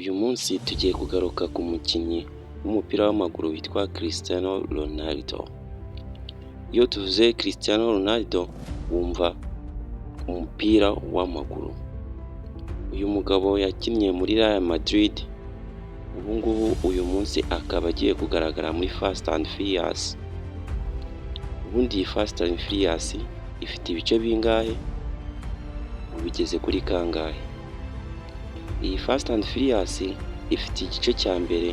Uyu munsi tugiye kugaruka ku mukinnyi w'umupira w'amaguru witwa Cristiano Ronaldo. Iyo tuvuze Cristiano Ronaldo wumva umupira w'amaguru. Uyu mugabo yakinnye muri Real Madrid, ubu ngubu uyu munsi akaba agiye kugaragara muri Fast and Furious. Ubundi iyi Fast and Furious ifite ibice bingahe? Bigeze kuri kangahe? Iyi Fast and Furious ifite igice cya mbere,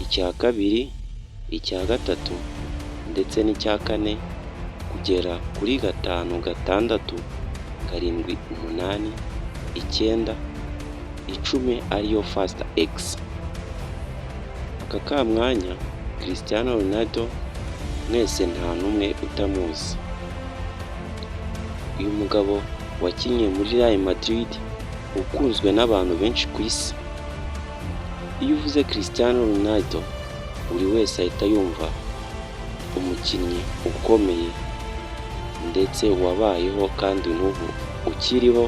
icya kabiri, icya gatatu ndetse n'icya kane kugera kuri gatanu, gatandatu, karindwi, umunani, icyenda, icumi ariyo Fast X. Aka kamwanya Cristiano Ronaldo mwese nta n'umwe utamuzi. Uyu mugabo wakinnye muri Real Madrid ukunzwe n'abantu benshi ku isi. Iyo uvuze Cristiano Ronaldo buri wese ahita yumva umukinnyi ukomeye ndetse wabayeho kandi n'ubu ukiriho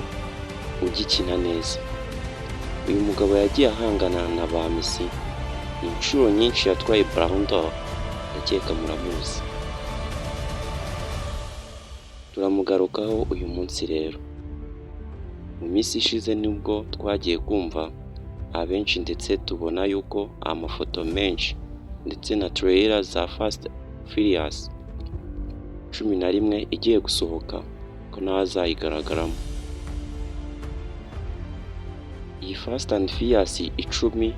ugikina neza. Uyu mugabo yagiye ahangana na ba Messi inshuro nyinshi, yatwaye Ballon d'Or, ndakeka muramuzi. Turamugarukaho uyu munsi rero. Mu minsi ishize nibwo twagiye kumva abenshi ndetse tubona yuko amafoto menshi ndetse na trailer za Fast Furious 11 igiye gusohoka ko nawe azayigaragaramo. Iyi Fast and Furious 11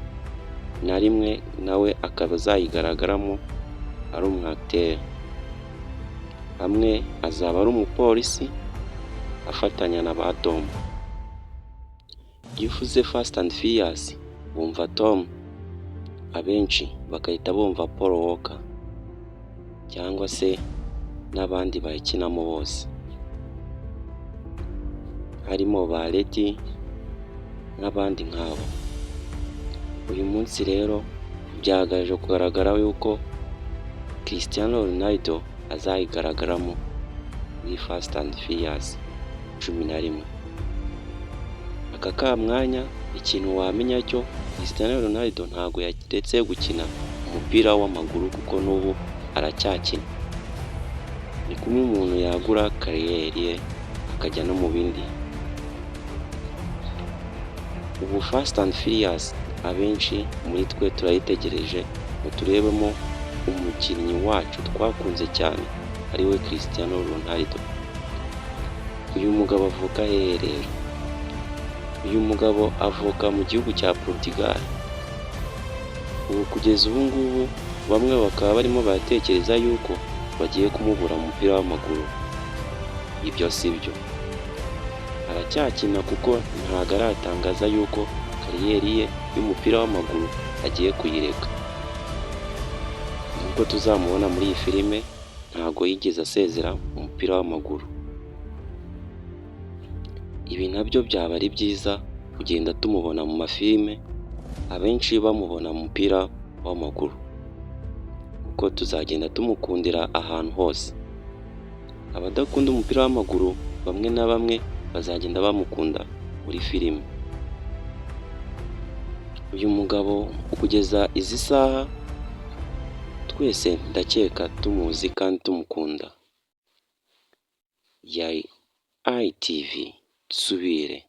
nawe akaba azayigaragaramo ari umwacteur. Hamwe azaba ari umupolisi afatanya na ba Tom. Iyo uvuze Fast and Furious bumva Tom, abenshi bagahita bumva Paul Walker cyangwa se n'abandi bayikinamo bose, harimo ba Letty n'abandi nk'abo. Uyu munsi rero byagaje kugaragara yuko Cristiano Ronaldo azayigaragaramo muri Fast and Furious 11. Aka kamwanya ikintu wamenya cyo Cristiano Ronaldo ntago yaretse gukina umupira w'amaguru kuko n'ubu aracyakina. Ni kumwe umuntu yagura kariyeri ye akajya no mu bindi. Ubu Fast and Furious abenshi muri twe turayitegereje ngo turebemo umukinnyi wacu twakunze cyane ariwe Cristiano Ronaldo. Uyu mugabo avuka hehe rero? Uyu mugabo avuka mu gihugu cya Portugal. Ubu kugeza ubu ngubu bamwe bakaba barimo baratekereza yuko bagiye kumubura mu mupira w'amaguru. Ibyo si byo, aracyakina kuko ntabwo aratangaza yuko kariyeri ye y'umupira w'amaguru agiye kuyireka. Nubwo tuzamubona muri iyi filime ntabwo yigeze asezera umupira w'amaguru. Ibi nabyo byaba ari byiza kugenda tumubona mu mafilime, abenshi bamubona mu mupira w'amaguru, kuko tuzagenda tumukundira ahantu hose. Abadakunda umupira w'amaguru bamwe na bamwe bazagenda bamukunda muri filime. Uyu mugabo kugeza izi saha twese ndakeka tumuzi kandi tumukunda. Yari ITV Dusubire.